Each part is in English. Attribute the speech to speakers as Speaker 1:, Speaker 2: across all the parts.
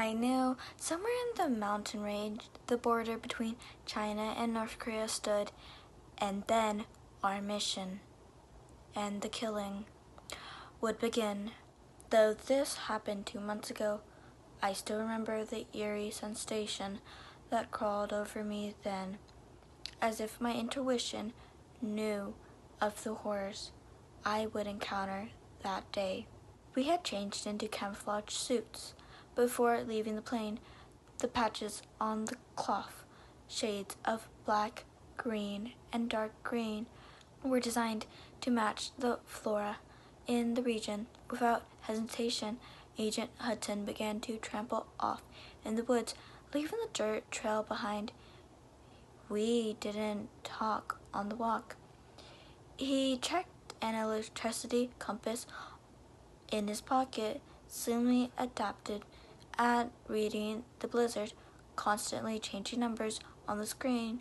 Speaker 1: I knew somewhere in the mountain range, the border between China and North Korea stood, and then our mission and the killing would begin. Though this happened 2 months ago, I still remember the eerie sensation that crawled over me then, as if my intuition knew of the horrors I would encounter that day. We had changed into camouflage suits before leaving the plane. The patches on the cloth, shades of black, green, and dark green, were designed to match the flora in the region. Without hesitation, Agent Hudson began to trample off in the woods, leaving the dirt trail behind. We didn't talk on the walk. He checked an electricity compass in his pocket, slimly adapted at reading the blizzard, constantly changing numbers on the screen.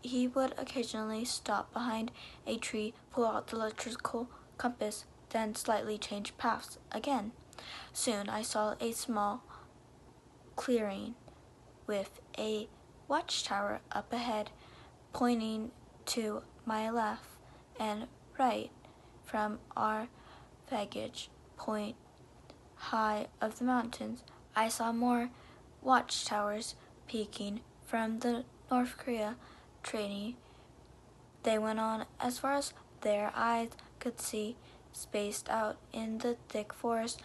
Speaker 1: He would occasionally stop behind a tree, pull out the electrical compass, then slightly change paths again. Soon I saw a small clearing with a watchtower up ahead, pointing to my left and right from our vantage point high of the mountains. I saw more watchtowers peeking from the North Korea training. They went on as far as their eyes could see, spaced out in the thick forest,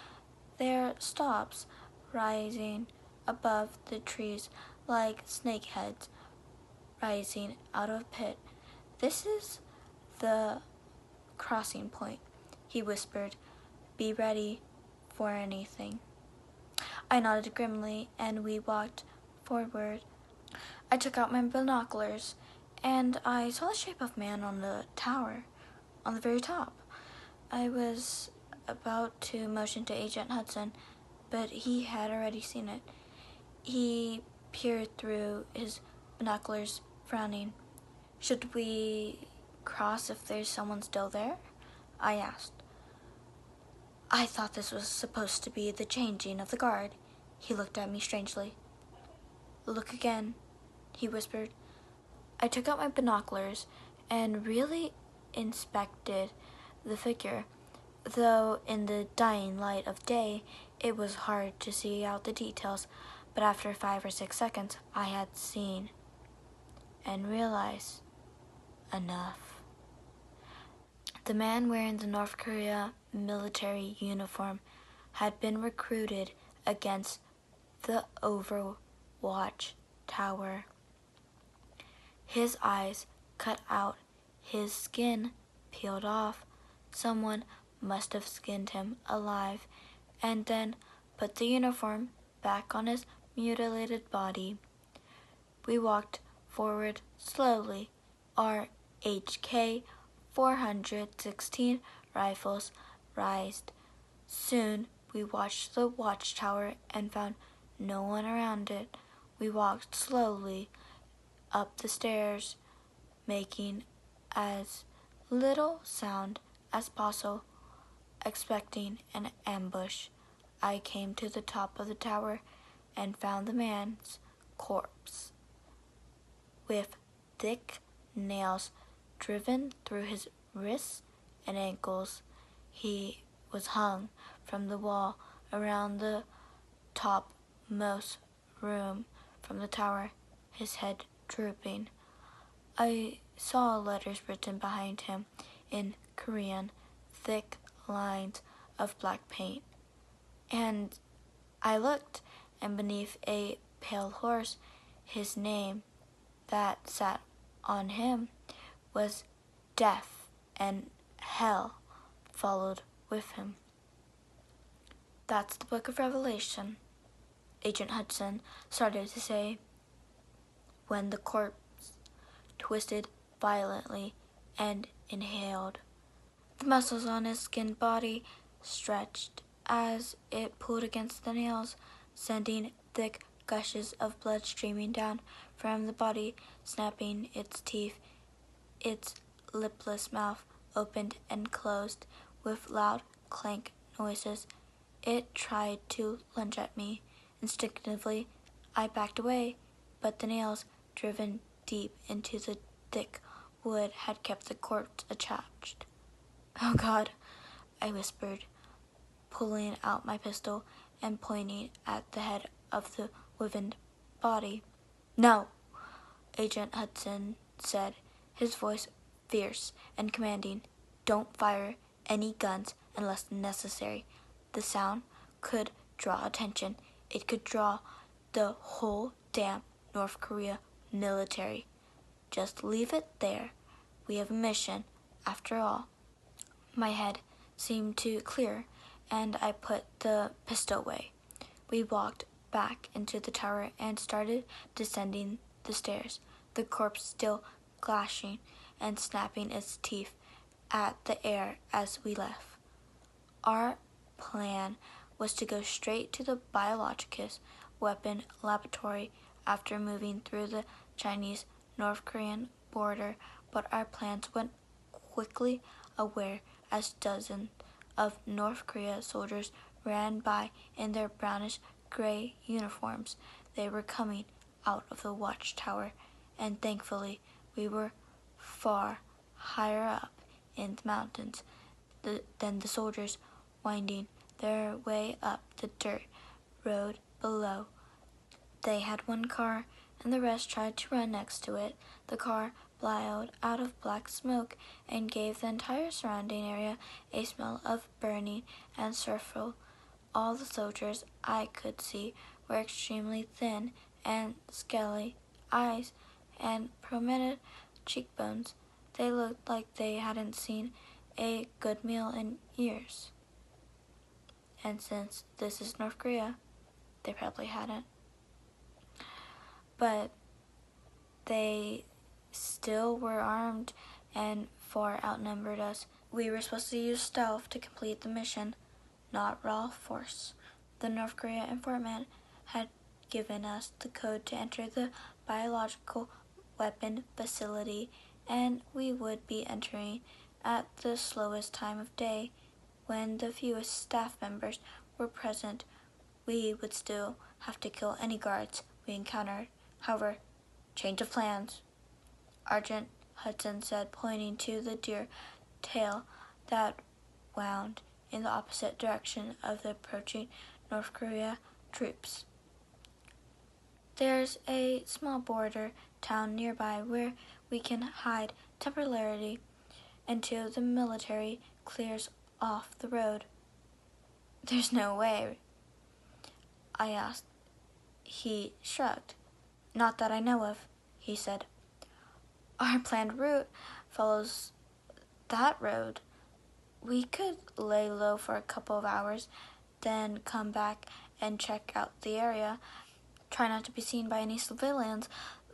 Speaker 1: their stops rising above the trees like snakeheads rising out of a pit. "This is the crossing point," he whispered. "Be ready for anything." I nodded grimly, and we walked forward. I took out my binoculars, and I saw the shape of a man on the tower, on the very top. I was about to motion to Agent Hudson, but he had already seen it. He peered through his binoculars, frowning. "Should we cross if there's someone still there?" I asked. "I thought this was supposed to be the changing of the guard." He looked at me strangely. "Look again," he whispered. I took out my binoculars and really inspected the figure, though in the dying light of day it was hard to see out the details. But after 5 or 6 seconds, I had seen and realized enough. The man wearing the North Korea military uniform had been recruited against the Overwatch Tower. His eyes cut out, his skin peeled off. Someone must have skinned him alive and then put the uniform back on his mutilated body. We walked forward slowly, our HK 416 rifles raised. Soon we watched the watchtower and found no one around it. We walked slowly up the stairs, making as little sound as possible, expecting an ambush. I came to the top of the tower and found the man's corpse, with thick nails driven through his wrists and ankles. He was hung from the wall around the topmost room from the tower, his head drooping. I saw letters written behind him in Korean, thick lines of black paint. And I looked, and beneath a pale horse, his name that sat on him was Death, and Hell followed with him. "That's the book of Revelation," Agent Hudson started to say, when the corpse twisted violently and inhaled. The muscles on his skinned body stretched as it pulled against the nails, sending thick gushes of blood streaming down from the body, snapping its teeth. Its lipless mouth opened and closed with loud clank noises. It tried to lunge at me. Instinctively, I backed away, but the nails, driven deep into the thick wood, had kept the corpse attached. "Oh, God," I whispered, pulling out my pistol and pointing at the head of the wovened body. "No," Agent Hudson said, his voice fierce and commanding. "Don't fire any guns unless necessary. The sound could draw attention. It could draw the whole damn North Korea military. Just leave it there. We have a mission, after all." My head seemed to clear, and I put the pistol away. We walked back into the tower and started descending the stairs, the corpse still clashing and snapping its teeth at the air as we left. Our plan was to go straight to the biologicus weapon laboratory after moving through the Chinese-North Korean border, but our plans went quickly aware as dozens of North Korea soldiers ran by in their brownish-gray uniforms. They were coming out of the watchtower, and thankfully we were far higher up in the mountains than the soldiers, winding their way up the dirt road below. They had one car, and the rest tried to run next to it. The car billowed out of black smoke and gave the entire surrounding area a smell of burning and sulfur. All the soldiers I could see were extremely thin and scaly eyes and prominent cheekbones. They looked like they hadn't seen a good meal in years. And since this is North Korea, they probably hadn't. But they still were armed and far outnumbered us. We were supposed to use stealth to complete the mission, not raw force. The North Korea informant had given us the code to enter the biological weapon facility, and we would be entering at the slowest time of day, when the fewest staff members were present. We would still have to kill any guards we encountered. However, change of plans, Sergeant Hudson said, pointing to the deer tail that wound in the opposite direction of the approaching North Korea troops. "There's a small border town nearby where we can hide temporarily until the military clears off the road." "There's no way?" I asked. He shrugged. "Not that I know of," he said. "Our planned route follows that road. We could lay low for a couple of hours, then come back and check out the area. Try not to be seen by any civilians,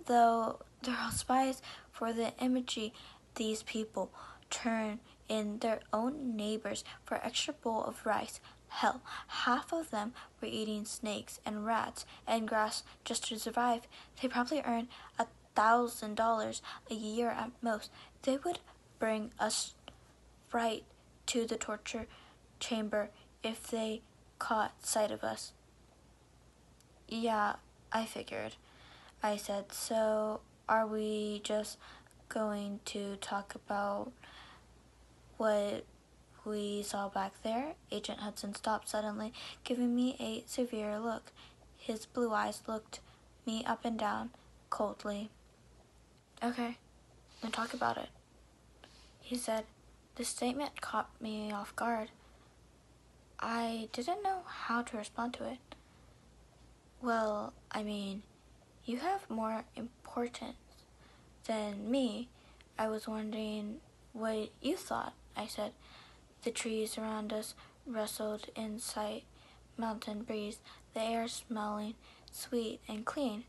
Speaker 1: though they're all spies for the imagery. These people turn in their own neighbors for an extra bowl of rice. Hell, half of them were eating snakes and rats and grass just to survive. They probably earn $1,000 a year at most. They would bring us right to the torture chamber if they caught sight of us." "Yeah, I figured," I said. "So are we just going to talk about what we saw back there?" Agent Hudson stopped suddenly, giving me a severe look. His blue eyes looked me up and down coldly. "Okay, then talk about it," he said. The statement caught me off guard. I didn't know how to respond to it. "Well, I mean, you have more importance than me. I was wondering what you thought," I said. The trees around us rustled in slight mountain breeze, the air smelling sweet and clean.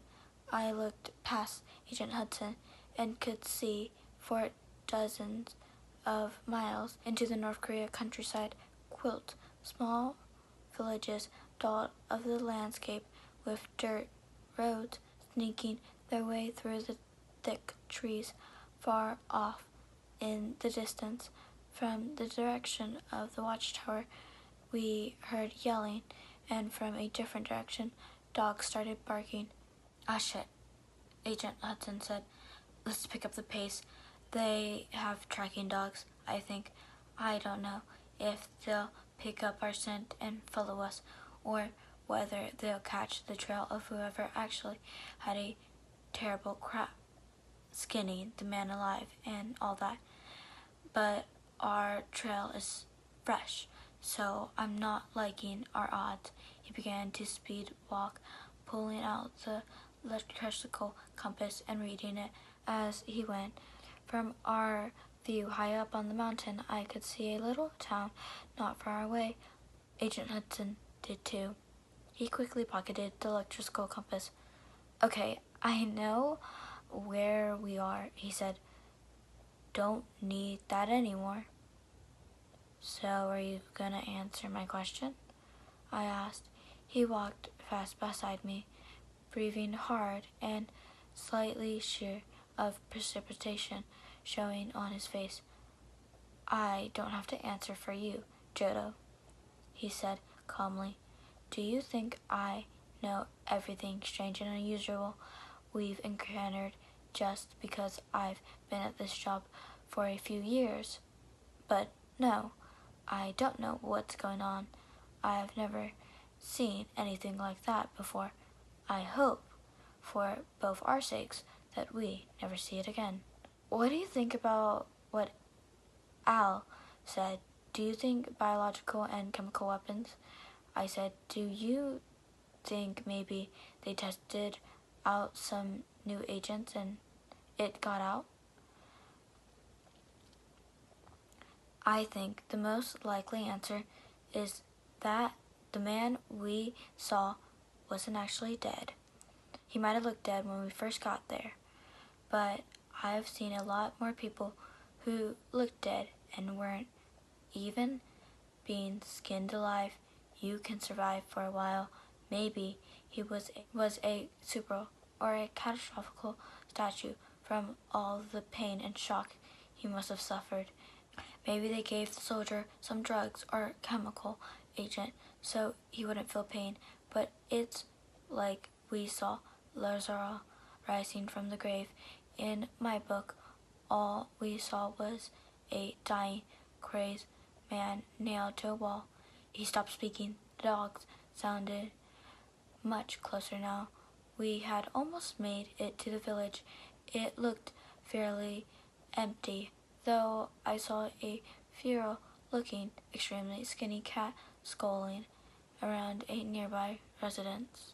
Speaker 1: I looked past Agent Hudson and could see for dozens of miles into the North Korea countryside quilt small villages dotted of the landscape with dirt roads sneaking their way through the thick trees. Far off in the distance, from the direction of the watchtower, we heard yelling, and from a different direction, dogs started barking. Ah, shit, Agent Hudson said. Let's pick up the pace. They have tracking dogs, I think. I don't know if they'll pick up our scent and follow us, or whether they'll catch the trail of whoever actually had a terrible crap, skinning the man alive and all that. But our trail is fresh, so I'm not liking our odds. He began to speed walk, pulling out the electrical compass and reading it as he went. From our view high up on the mountain, I could see a little town not far away. Agent Hudson did too. He quickly pocketed the electrical compass. Okay, I know where we are, he said. Don't need that anymore. So are you gonna answer my question? I asked. He walked fast beside me, breathing hard and slightly sheer of precipitation showing on his face. I don't have to answer for you, Jodo, he said calmly. Do you think I know everything strange and unusual we've encountered just because I've been at this job for a few years? But no, I don't know what's going on. I've never seen anything like that before. I hope, for both our sakes, that we never see it again. What do you think about what Al said? Do you think biological and chemical weapons? I said, do you think maybe they tested out some new agents and it got out? I think the most likely answer is that the man we saw wasn't actually dead. He might have looked dead when we first got there, but I've seen a lot more people who looked dead and weren't. Even being skinned alive, you can survive for a while. Maybe he was a super or a catastrophic statue from all the pain and shock he must have suffered. Maybe they gave the soldier some drugs or chemical agent so he wouldn't feel pain, but it's like we saw Lazarus rising from the grave. In my book, all we saw was a dying, crazed man nailed to a wall. He stopped speaking. The dogs sounded much closer now. We had almost made it to the village. It looked fairly empty, though I saw a feral-looking, extremely skinny cat skulking around a nearby residence.